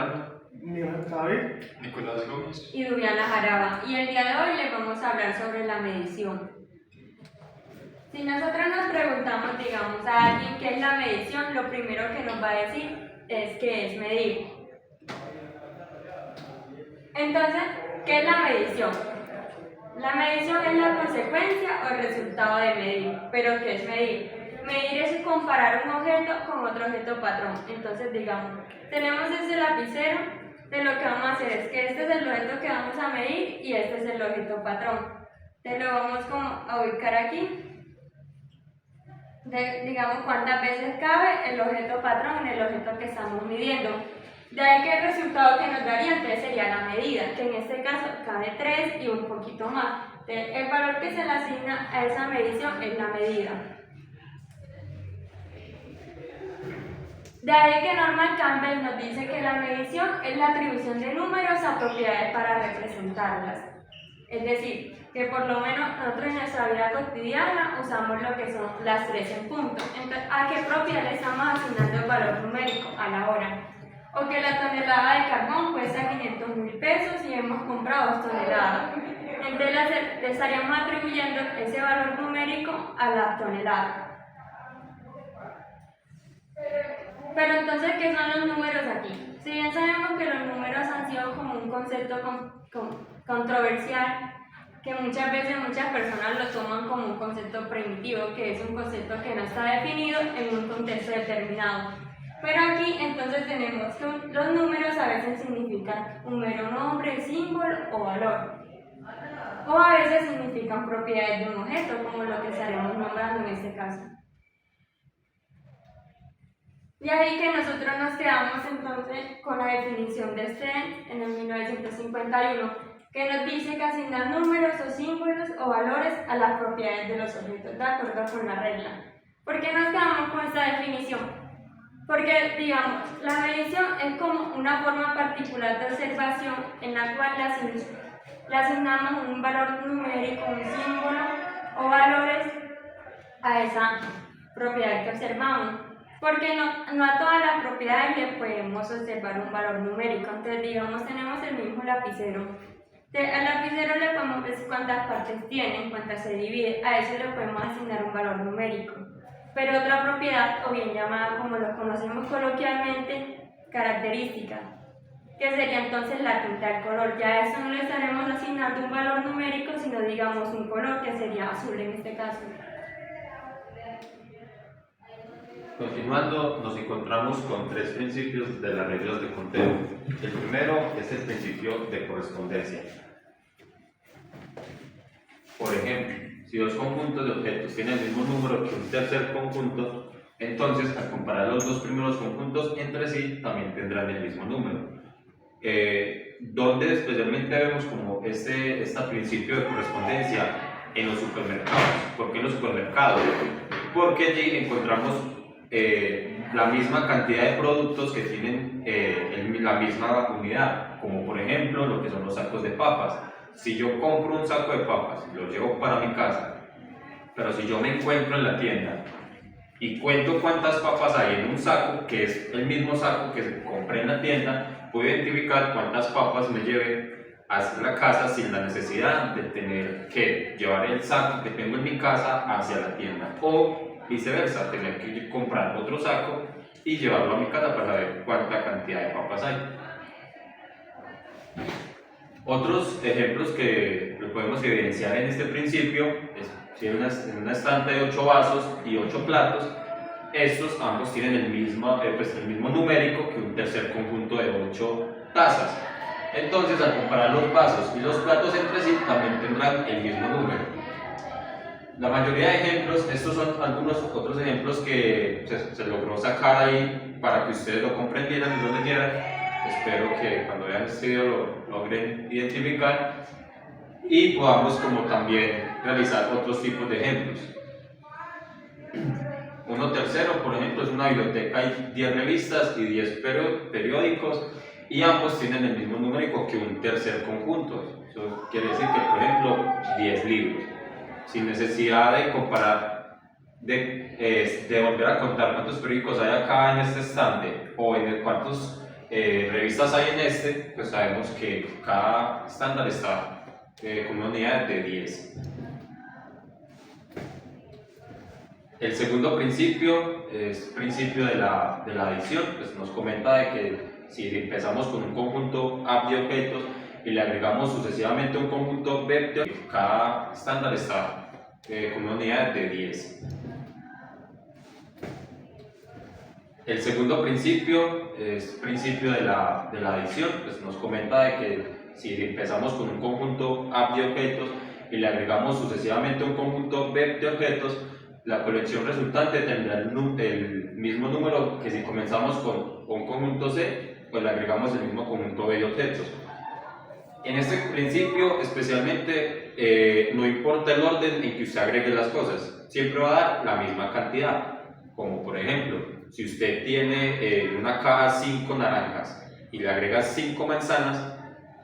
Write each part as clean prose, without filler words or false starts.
Fernando, David, Nicolás Gómez. Y Juliana Jaraba. Y el día de hoy les vamos a hablar sobre la medición. Si nosotros nos preguntamos, digamos, a alguien qué es la medición, lo primero que nos va a decir es que es medir. Entonces, ¿qué es la medición? La medición es la consecuencia o el resultado de medir. ¿Pero qué es medir? Medir es comparar un objeto con otro objeto patrón. Entonces, digamos, tenemos este lapicero, de lo que vamos a hacer es que este es el objeto que vamos a medir y este es el objeto patrón. Entonces lo vamos a ubicar aquí. Digamos cuántas veces cabe el objeto patrón en el objeto que estamos midiendo. De ahí que el resultado que nos daría entonces sería la medida, que en este caso cabe 3 y un poquito más. Entonces, el valor que se le asigna a esa medición es la medida. De ahí que Norman Campbell nos dice que la medición es la atribución de números a propiedades para representarlas. Es decir, que por lo menos nosotros en nuestra vida cotidiana usamos lo que son las 3 en punto. Entonces, ¿a qué propiedad le estamos asignando el valor numérico? A la hora. O que la tonelada de carbón cuesta 500.000 pesos y hemos comprado 2 toneladas. Entonces le estaríamos atribuyendo ese valor numérico a la tonelada. Pero entonces, ¿qué son los números aquí? Si bien sabemos que los números han sido como un concepto controversial, que muchas veces muchas personas lo toman como un concepto primitivo, que es un concepto que no está definido en un contexto determinado. Pero aquí entonces tenemos que los números a veces significan un mero nombre, símbolo o valor. O a veces significan propiedades de un objeto, como lo que estaremos nombrando en este caso. Y ahí que nosotros nos quedamos entonces con la definición de Stern en el 1951, que nos dice que asignar números o símbolos o valores a las propiedades de los objetos, de acuerdo con la regla. ¿Por qué nos quedamos con esta definición? Porque, digamos, la medición es como una forma particular de observación en la cual le asignamos un valor numérico, un símbolo o valores a esa propiedad que observamos. Porque no a todas las propiedades le podemos observar un valor numérico. Entonces, digamos, tenemos el mismo lapicero. Al lapicero le podemos ver cuántas partes tiene, cuántas se divide. A eso le podemos asignar un valor numérico. Pero otra propiedad, o bien llamada como lo conocemos coloquialmente, característica, que sería entonces la tinta del color. Ya a eso no le estaremos asignando un valor numérico, sino digamos un color que sería azul en este caso. Continuando, nos encontramos con 3 principios de las reglas de conteo. El primero es el principio de correspondencia. Por ejemplo, si 2 conjuntos de objetos tienen el mismo número que un tercer conjunto, entonces al comparar los 2 primeros conjuntos entre sí también tendrán el mismo número. Donde especialmente vemos como este principio de correspondencia en los supermercados. ¿Por qué en los supermercados? Porque allí encontramos la misma cantidad de productos que tienen la misma unidad, como por ejemplo lo que son los sacos de papas. Si yo compro un saco de papas y lo llevo para mi casa, pero si yo me encuentro en la tienda y cuento cuántas papas hay en un saco, que es el mismo saco que compré en la tienda, puedo identificar cuántas papas me lleve hacia la casa sin la necesidad de tener que llevar el saco que tengo en mi casa hacia la tienda, o viceversa, tener que comprar otro saco y llevarlo a mi casa para ver cuánta cantidad de papas hay. Otros ejemplos que lo podemos evidenciar en este principio es si en una estante de 8 vasos y 8 platos, estos ambos tienen el mismo numérico que un tercer conjunto de 8 tazas. Entonces, al comparar los vasos y los platos entre sí, también tendrán el mismo número. La mayoría de ejemplos, estos son algunos otros ejemplos que se logró sacar ahí para que ustedes lo comprendieran y lo leyeran. Espero que cuando vean este video lo logren identificar y podamos como también realizar otros tipos de ejemplos. Uno tercero, por ejemplo, es una biblioteca, hay 10 revistas y 10 periódicos y ambos tienen el mismo numérico que un tercer conjunto. Eso quiere decir que, por ejemplo, 10 libros. Sin necesidad de comparar, de volver a contar cuántos periódicos hay acá en este estante o en cuántos revistas hay en este, pues sabemos que cada estándar está con una unidad de 10. El segundo principio es principio de la adición, pues nos comenta de que si empezamos con un conjunto A de objetos y le agregamos sucesivamente un conjunto B de objetos, cada estándar está con una unidad de 10. El segundo principio es principio de la adición, pues nos comenta de que si empezamos con un conjunto A de objetos y le agregamos sucesivamente un conjunto B de objetos, la colección resultante tendrá el mismo número que si comenzamos con un conjunto C, pues le agregamos el mismo conjunto B de objetos. En este principio, especialmente, no importa el orden en que usted agregue las cosas, siempre va a dar la misma cantidad. Como por ejemplo, si usted tiene una caja 5 naranjas y le agrega 5 manzanas,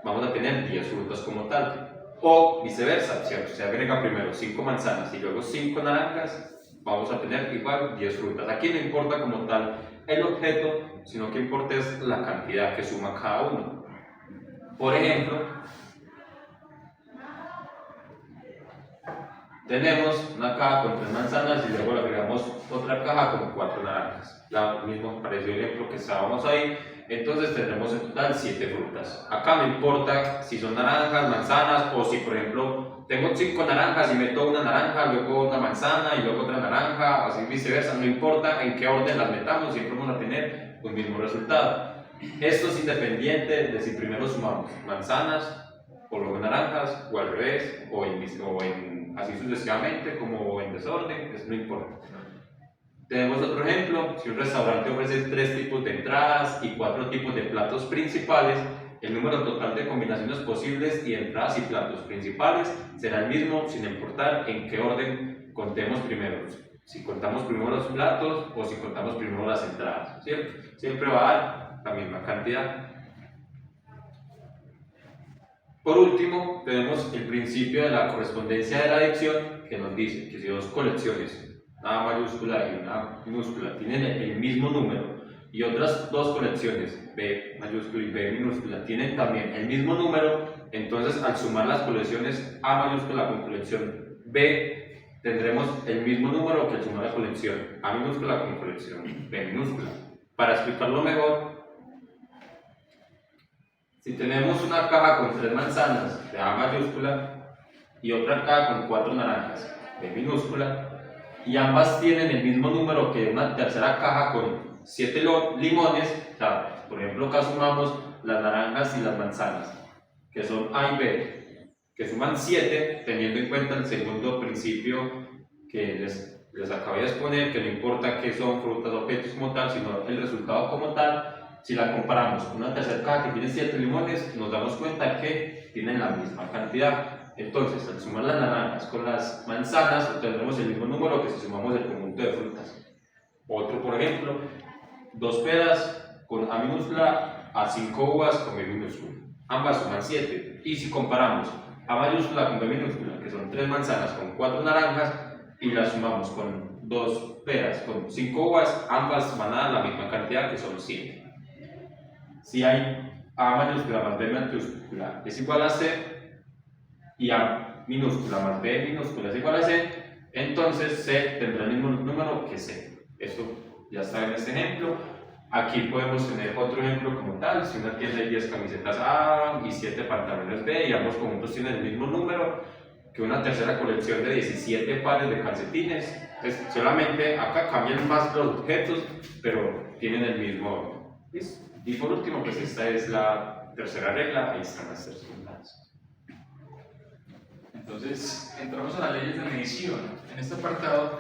vamos a tener 10 frutas como tal. O viceversa, si usted agrega primero 5 manzanas y luego 5 naranjas, vamos a tener igual 10 frutas. Aquí no importa como tal el objeto, sino que importa es la cantidad que suma cada uno. Por ejemplo, tenemos una caja con 3 manzanas y luego le agregamos otra caja con 4 naranjas. Lo mismo pareció el ejemplo que estábamos ahí. Entonces tendremos en total 7 frutas. Acá no importa si son naranjas, manzanas o si por ejemplo tengo 5 naranjas y meto una naranja, luego una manzana y luego otra naranja, así viceversa. No importa en qué orden las metamos, siempre vamos a tener un mismo resultado. Esto es independiente de si primero sumamos manzanas o luego naranjas o al revés o así sucesivamente como en desorden, eso no importa. Tenemos otro ejemplo, si un restaurante ofrece 3 tipos de entradas y 4 tipos de platos principales, el número total de combinaciones posibles y entradas y platos principales será el mismo sin importar en qué orden contemos primero. Si contamos primero los platos o si contamos primero las entradas, ¿cierto? Siempre va a dar la misma cantidad. Por último, tenemos el principio de la correspondencia de la adición que nos dice que si dos colecciones, una mayúscula y una minúscula, tienen el mismo número y otras dos colecciones, B mayúscula y B minúscula, tienen también el mismo número, entonces al sumar las colecciones A mayúscula con colección B, tendremos el mismo número que al sumar la colección A minúscula con colección B minúscula. Para explicarlo mejor, si tenemos una caja con 3 manzanas de A mayúscula y otra caja con 4 naranjas B minúscula y ambas tienen el mismo número que una tercera caja con 7 limones, o sea, por ejemplo acá sumamos las naranjas y las manzanas que son A y B, que suman 7 teniendo en cuenta el segundo principio que les acabo de exponer, que no importa qué son frutas o objetos como tal, sino el resultado como tal. Si la comparamos con una tercera caja que tiene 7 limones, nos damos cuenta que tienen la misma cantidad. Entonces, al sumar las naranjas con las manzanas, obtendremos el mismo número que si sumamos el conjunto de frutas. Otro, por ejemplo, 2 peras con A minúscula a 5 uvas con B minúscula. Ambas suman 7. Y si comparamos A mayúscula con B minúscula, que son 3 manzanas con 4 naranjas, y las sumamos con 2 peras con 5 uvas, ambas van a dar la misma cantidad, que son 7. Si hay A mayúscula más B mayúscula es igual a C y A minúscula más B minúscula es igual a C, entonces C tendrá el mismo número que C. Esto ya está en este ejemplo. Aquí podemos tener otro ejemplo como tal. Si una tienda hay 10 camisetas A y 7 pantalones B y ambos conjuntos tienen el mismo número que una tercera colección de 17 pares de calcetines, pues solamente acá cambian más los objetos, pero tienen el mismo orden. ¿Listo? Y por último, pues esta es la tercera regla, ahí están las 3 redundancias. Entonces, entramos a las leyes de medición. En este apartado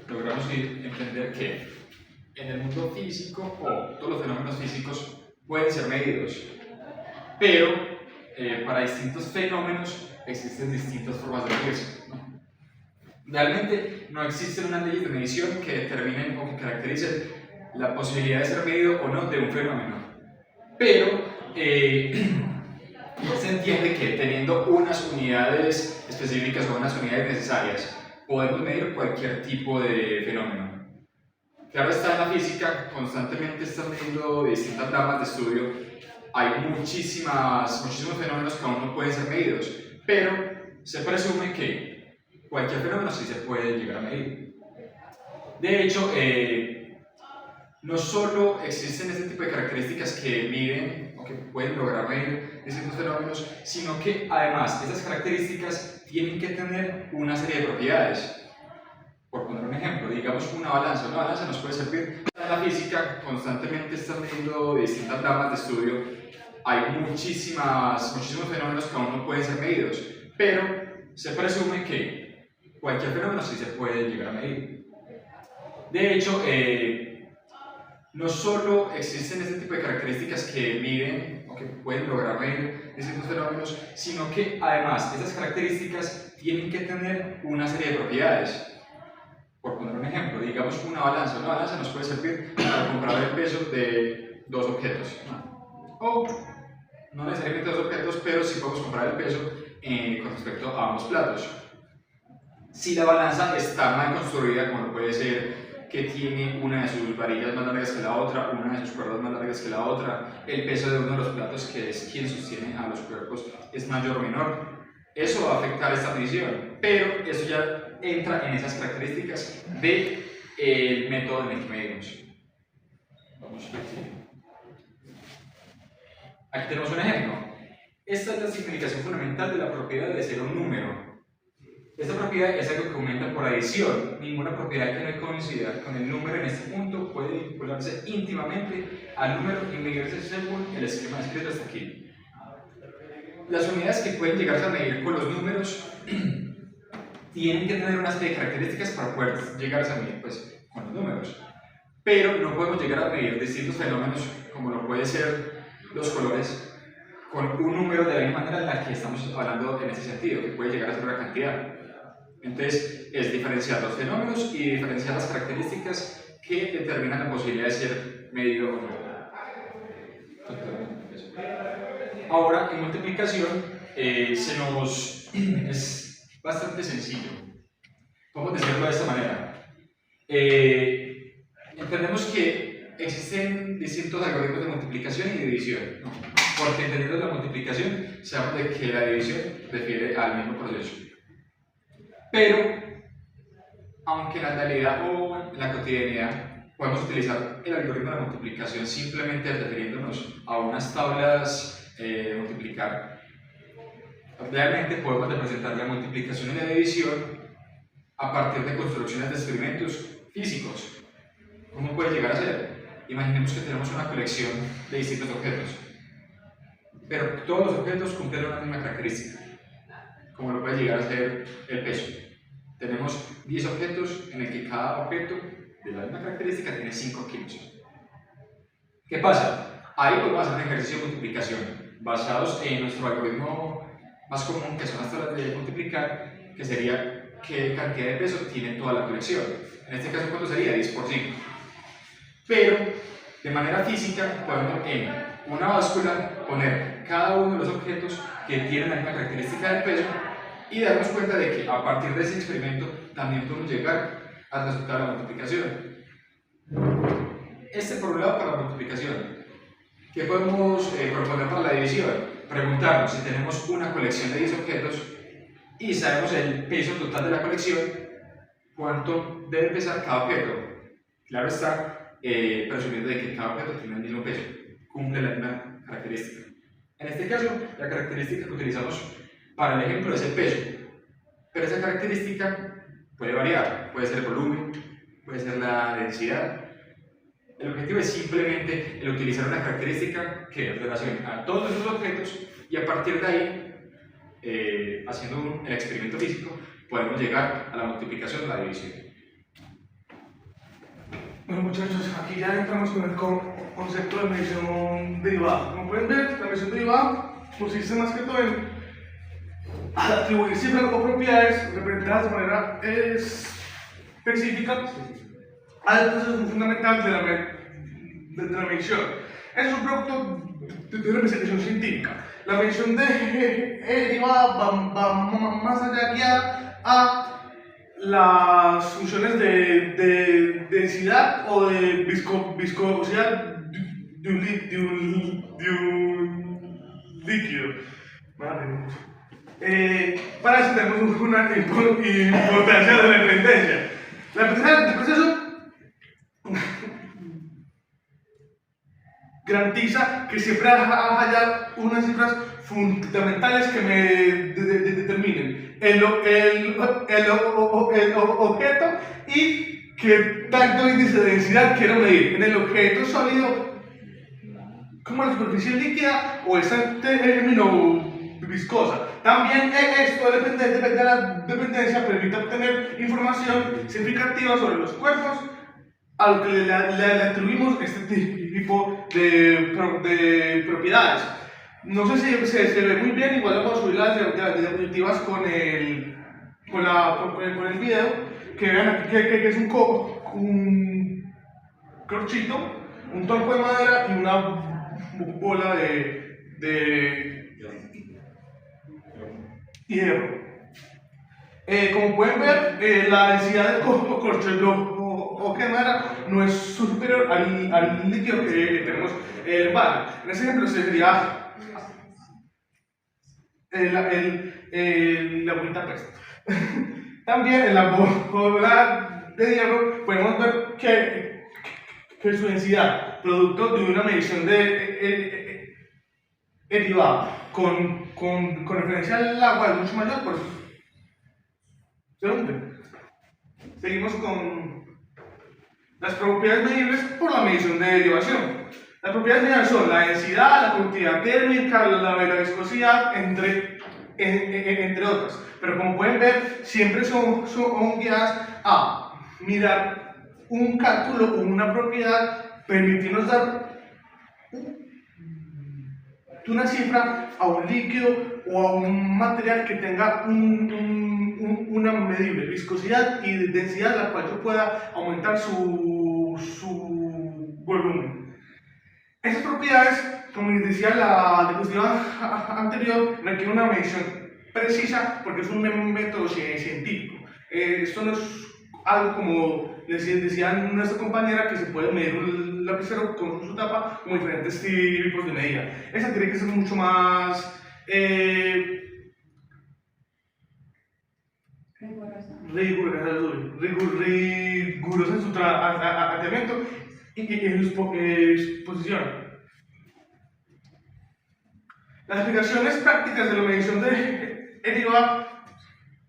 logramos entender que en el mundo físico, o todos los fenómenos físicos pueden ser medidos, pero para distintos fenómenos existen distintas formas de medirse, ¿no? Realmente no existen unas leyes de medición que determinen o que caractericen la posibilidad de ser medido o no de un fenómeno, pero se entiende que teniendo unas unidades específicas o unas unidades necesarias podemos medir cualquier tipo de fenómeno. Claro está, en la física constantemente están viendo distintas ramas de estudio, hay muchísimos fenómenos que aún no pueden ser medidos, pero se presume que cualquier fenómeno sí se puede llegar a medir. De hecho, no solo existen este tipo de características que miden o que pueden lograr medir distintos fenómenos, sino que además esas características tienen que tener una serie de propiedades. Por poner un ejemplo, digamos una balanza nos puede servir. En la física constantemente están viendo distintas ramas de estudio, hay muchísimos fenómenos que aún no pueden ser medidos, pero se presume que cualquier fenómeno sí se puede llegar a medir. De hecho, no solo existen este tipo de características que miden o que pueden lograr medir distintos fenómenos, sino que además esas características tienen que tener una serie de propiedades. Por poner un ejemplo, digamos una balanza nos puede servir para comparar el peso de dos objetos, o no necesariamente dos objetos, pero sí podemos comparar el peso con respecto a ambos platos. Si la balanza está mal construida, como puede ser que tiene una de sus varillas más largas que la otra, una de sus cuerdas más largas que la otra, el peso de uno de los platos, que es quien sostiene a los cuerpos, es mayor o menor, eso va a afectar esta medición, pero eso ya entra en esas características del método en el que medimos. Vamos a ver. Aquí tenemos un ejemplo. Esta es la significación fundamental de la propiedad de ser un número. Esta propiedad es algo que aumenta por adición. Ninguna propiedad que no coincida con el número en este punto puede vincularse íntimamente al número y medirse según el esquema descrito hasta aquí. Las unidades que pueden llegar a medir con los números tienen que tener una serie de características para poder llegar a medir con los números. Pero no podemos llegar a medir distintos fenómenos, como lo puede ser los colores, con un número de la misma manera en la que estamos hablando en ese sentido, que puede llegar a ser una cantidad. Entonces, es diferenciar los fenómenos y diferenciar las características que determinan la posibilidad de ser medido o no. Ahora, en multiplicación, es bastante sencillo. Vamos a decirlo de esta manera. Entendemos que existen distintos algoritmos de multiplicación y división, ¿no? Porque entendiendo la multiplicación, sabemos de que la división refiere al mismo proceso. Pero, aunque en la realidad o en la cotidianidad podemos utilizar el algoritmo de la multiplicación simplemente refiriéndonos a unas tablas de multiplicar, realmente podemos representar la multiplicación y la división a partir de construcciones de experimentos físicos. ¿Cómo puede llegar a ser? Imaginemos que tenemos una colección de distintos objetos, pero todos los objetos cumplen una misma característica, como lo puede llegar a ser el peso. Tenemos 10 objetos en el que cada objeto de la misma característica tiene 5 kilos. ¿Qué pasa? Ahí podemos hacer un ejercicio de multiplicación basados en nuestro algoritmo más común, que son las tablas de multiplicar, que sería qué cantidad de peso tiene toda la colección. En este caso, ¿cuánto sería? 10 por 5. Pero, de manera física, podemos en una báscula poner cada uno de los objetos que tienen la misma característica del peso y darnos cuenta de que a partir de ese experimento también podemos llegar al resultado de la multiplicación. Este por un lado para la multiplicación. ¿Qué podemos proponer para la división? Preguntarnos si tenemos una colección de 10 objetos y sabemos el peso total de la colección, ¿cuánto debe pesar cada objeto? Claro está, presumiendo de que cada objeto tiene el mismo peso, cumple la misma característica. En este caso, la característica que utilizamos para el ejemplo es el peso, pero esa característica puede variar, puede ser el volumen, puede ser la densidad. El objetivo es simplemente el utilizar una característica que relacione a todos esos objetos y a partir de ahí, haciendo el experimento físico, podemos llegar a la multiplicación o la división. Bueno, muchachos, aquí ya entramos con el concepto de medición derivada. Como pueden ver, la medición derivada consiste más que todo en atribuir cifras o propiedades representadas de manera específica al proceso fundamental de la medición. Es un producto de una investigación científica. La medición derivada va más allá guiada a las funciones de densidad o de viscosidad de un líquido. Vale. Para eso tenemos una importancia de la dependencia. La dependencia del proceso garantiza que siempre haya unas cifras fundamentales que me determinen el objeto y qué tanto índice de densidad quiero medir. En el objeto sólido, como la superficie líquida o esta término viscosa. También esto de la dependencia permite obtener información significativa sobre los cuerpos a lo que le atribuimos este tipo de propiedades. No sé si se ve muy bien, igual vamos a subir las diapositivas con el video, que vean aquí que es un corchito, un tronco de madera y una bola de hierro. Como pueden ver, la densidad del corcho o que madera no es superior al líquido que tenemos en el barrio. En ese ejemplo sería la bolita pues. También en la bola de hierro podemos ver que su densidad, producto de una medición derivada con referencia al agua, es mucho mayor, por eso se hunde. Seguimos con las propiedades medibles por la medición de derivación. Las propiedades medibles son la densidad, la conductividad térmica, la viscosidad, entre otras. Pero como pueden ver, siempre son guiadas a mirar un cálculo o una propiedad, permitirnos dar una cifra a un líquido o a un material que tenga una medible viscosidad y densidad, la cual yo pueda aumentar su volumen. Esas propiedades, como les decía la diapositiva anterior, requieren una medición precisa porque es un método científico. Esto no es algo como decía nuestra compañera, que se puede medir un lapicero con su tapa con diferentes tipos de medida. Esa tiene que ser mucho más rigurosa en su tratamiento y en su exposición. Las aplicaciones prácticas de la medición de derivada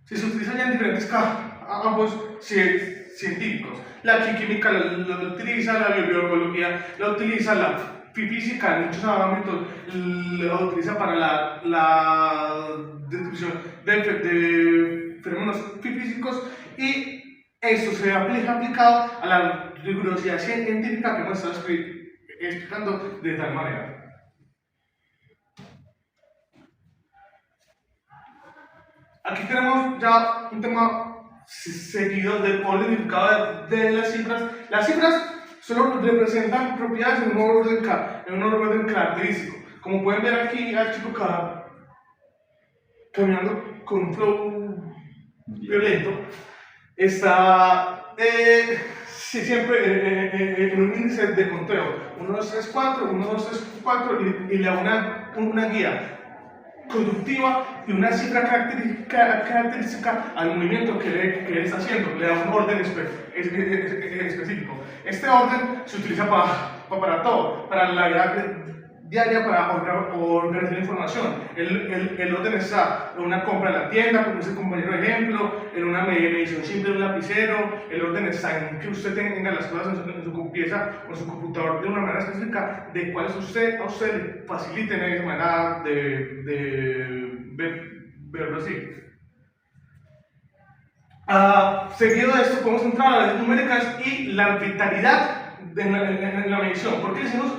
se utilizan ya en diferentes campos científicos. La química la utiliza, la biología la utiliza, la física en muchos ámbitos la utiliza para la descripción de fenómenos físicos, y esto se ha aplicado a la rigurosidad científica que hemos estado explicando de tal manera. Aquí tenemos ya un tema seguido del orden unificado de las cifras. Las cifras solo representan propiedades en un orden característico. Como pueden ver aquí, al chico caminando con un flow violento, está siempre en un índice de conteo: 1, 2, 3, 4, 1, 2, 3, 4, y le da una guía conductiva y una cifra característica al movimiento que él está haciendo, le da un orden específico. Este orden se utiliza para todo, para la vida diaria, para organizar información. El orden está en una compra en la tienda, como ese compañero ejemplo, en una medición simple de un lapicero. El orden está en que usted tenga las cosas en su pieza o en su computador de una manera específica, de cuáles a usted le faciliten esa manera de verlo así. Seguido de esto podemos entrar a las numéricas y la arbitrariedad en la medición. ¿Por qué decimos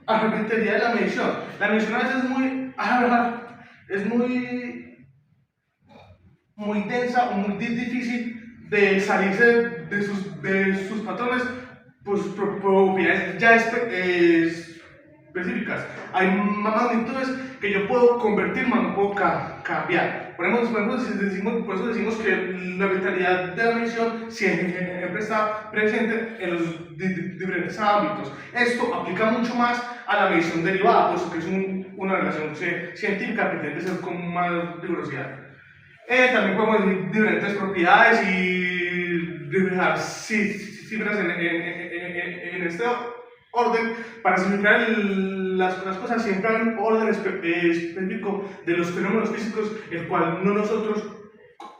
arbitrariedad de la medición? La medición a veces es muy densa o muy difícil de salirse de sus patrones por sus propiedades ya específicas. Hay magnitudes que yo puedo convertir, pero no puedo cambiar. Por eso decimos que la arbitrariedad de la medición siempre está presente en los diferentes ámbitos. Esto aplica mucho más a la medición derivada, puesto que es una relación científica que tiene que ser con más rigurosidad. También podemos decir diferentes propiedades y reflejar cifras en este orden. Para simplificar las cosas, siempre hay un orden específico de los fenómenos físicos, el cual nosotros,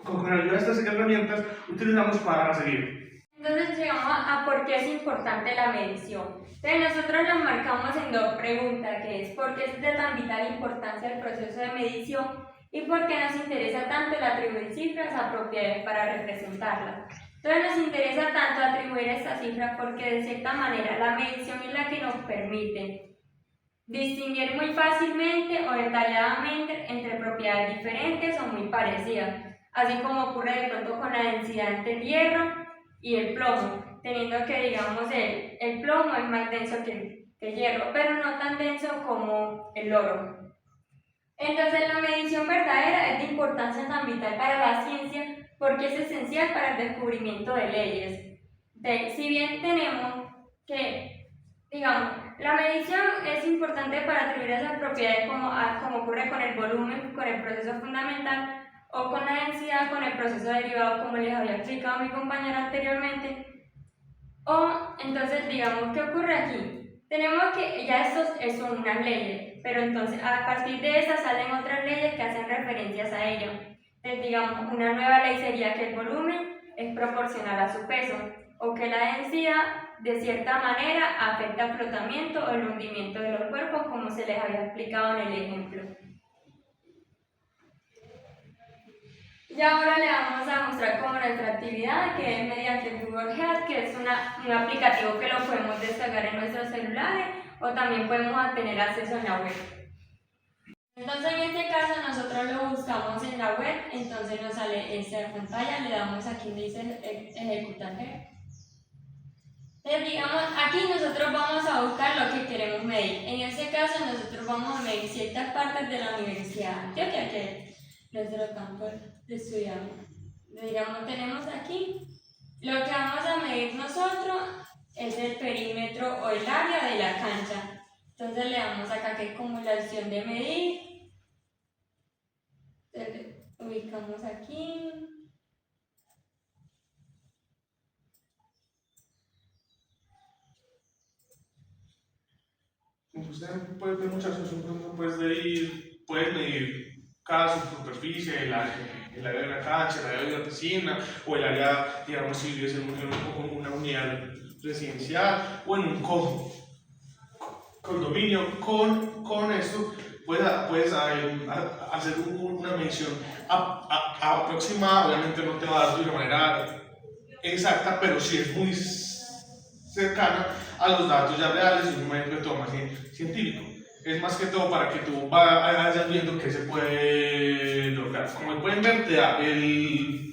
con la ayuda de estas herramientas, utilizamos para seguir. Entonces llegamos a por qué es importante la medición. Entonces nosotros nos marcamos en dos preguntas, que es por qué es de tan vital importancia el proceso de medición y por qué nos interesa tanto el atribuir cifras a propiedades para representarlas. Entonces nos interesa tanto atribuir estas cifras porque de cierta manera la medición es la que nos permite distinguir muy fácilmente o detalladamente entre propiedades diferentes o muy parecidas, así como ocurre de pronto con la densidad entre el hierro y el plomo, teniendo que, digamos, el plomo es más denso que el hierro, pero no tan denso como el oro. Entonces la medición verdadera es de importancia tan vital para la ciencia porque es esencial para el descubrimiento de leyes. Si bien tenemos que, digamos, la medición es importante para atribuir esas propiedades como ocurre con el volumen, con el proceso fundamental, o con la densidad, con el proceso derivado, como les había explicado mi compañera anteriormente. O entonces, digamos, ¿qué ocurre aquí? Tenemos que ya estos son unas leyes, pero entonces a partir de esas salen otras leyes que hacen referencias a ello. Entonces, digamos, una nueva ley sería que el volumen es proporcional a su peso, o que la densidad de cierta manera afecta al flotamiento o el hundimiento de los cuerpos, como se les había explicado en el ejemplo. Y ahora le vamos a mostrar cómo nuestra actividad, que es mediante Google Earth, que es un aplicativo que lo podemos descargar en nuestros celulares o también podemos tener acceso en la web. Entonces en este caso nosotros lo buscamos en la web, entonces nos sale esta pantalla, le damos aquí donde dice ejecutar. Entonces digamos, aquí nosotros vamos a buscar lo que queremos medir. En este caso nosotros vamos a medir ciertas partes de la Universidad de Antioquia, que es nuestro campo de estudiamos. Digamos, tenemos aquí, lo que vamos a medir nosotros es el perímetro o el área de la cancha. Entonces le damos acá que es como la opción de medir. Entonces, ubicamos aquí. Usted puede ver muchas cosas, puedes medir cada superficie, el área de la cancha, el área de la piscina, o el área, digamos, si vives en una unidad residencial o en un condominio. Con esto puedes hacer una medición aproximada. Obviamente no te va a dar de una manera exacta, pero sí es muy cercana a los datos ya reales de un método más científico. Es más que todo para que tú vayas viendo qué se puede lograr. Como pueden ver, te da el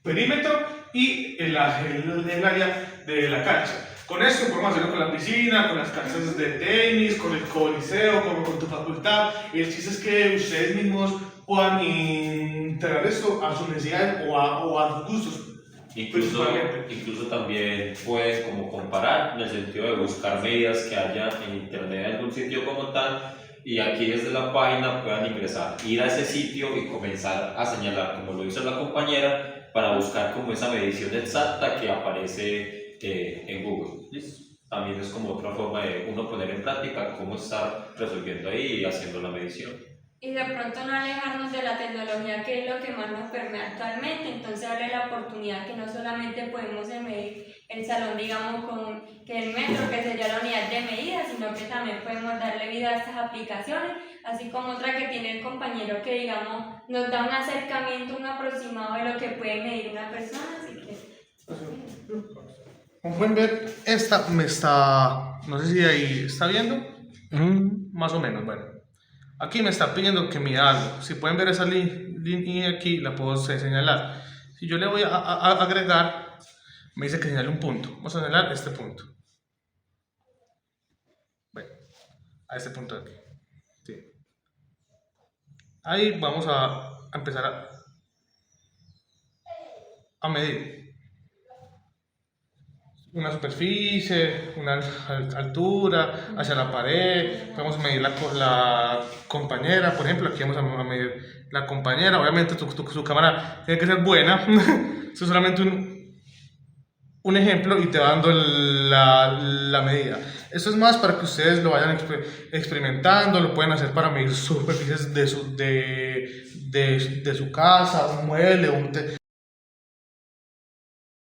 perímetro y el área de la cancha. Con esto podemos hacerlo con la piscina, con las canchas de tenis, con el coliseo, con tu facultad. Y el chiste es que ustedes mismos puedan integrar esto a sus necesidades o a sus gustos. Incluso también pueden como comparar en el sentido de buscar medidas que haya en internet en algún sitio como tal, y aquí desde la página puedan ingresar, ir a ese sitio y comenzar a señalar, como lo hizo la compañera, para buscar como esa medición exacta que aparece en Google. ¿Listo? También es como otra forma de uno poner en práctica cómo estar resolviendo ahí y haciendo la medición. Y de pronto no alejarnos de la tecnología, que es lo que más nos permea actualmente. Entonces abre la oportunidad que no solamente podemos medir el salón, digamos, que el metro, que sería la unidad de medida, sino que también podemos darle vida a estas aplicaciones, así como otra que tiene el compañero que, digamos, nos da un acercamiento, un aproximado de lo que puede medir una persona. Así que... Como pueden ver, esta no sé si ahí está viendo, más o menos, bueno. Aquí me está pidiendo que mida algo. Si pueden ver esa línea aquí, la puedo señalar. Si yo le voy a agregar, me dice que señale un punto. Vamos a señalar este punto. Bueno, a este punto de aquí. Sí. Ahí vamos a empezar a medir una superficie, una altura, hacia la pared, vamos a medir la compañera, por ejemplo, aquí vamos a medir la compañera, obviamente su cámara tiene que ser buena, esto es solamente un ejemplo y te va dando la medida. Esto es más para que ustedes lo vayan experimentando, lo pueden hacer para medir superficies de su casa, un mueble,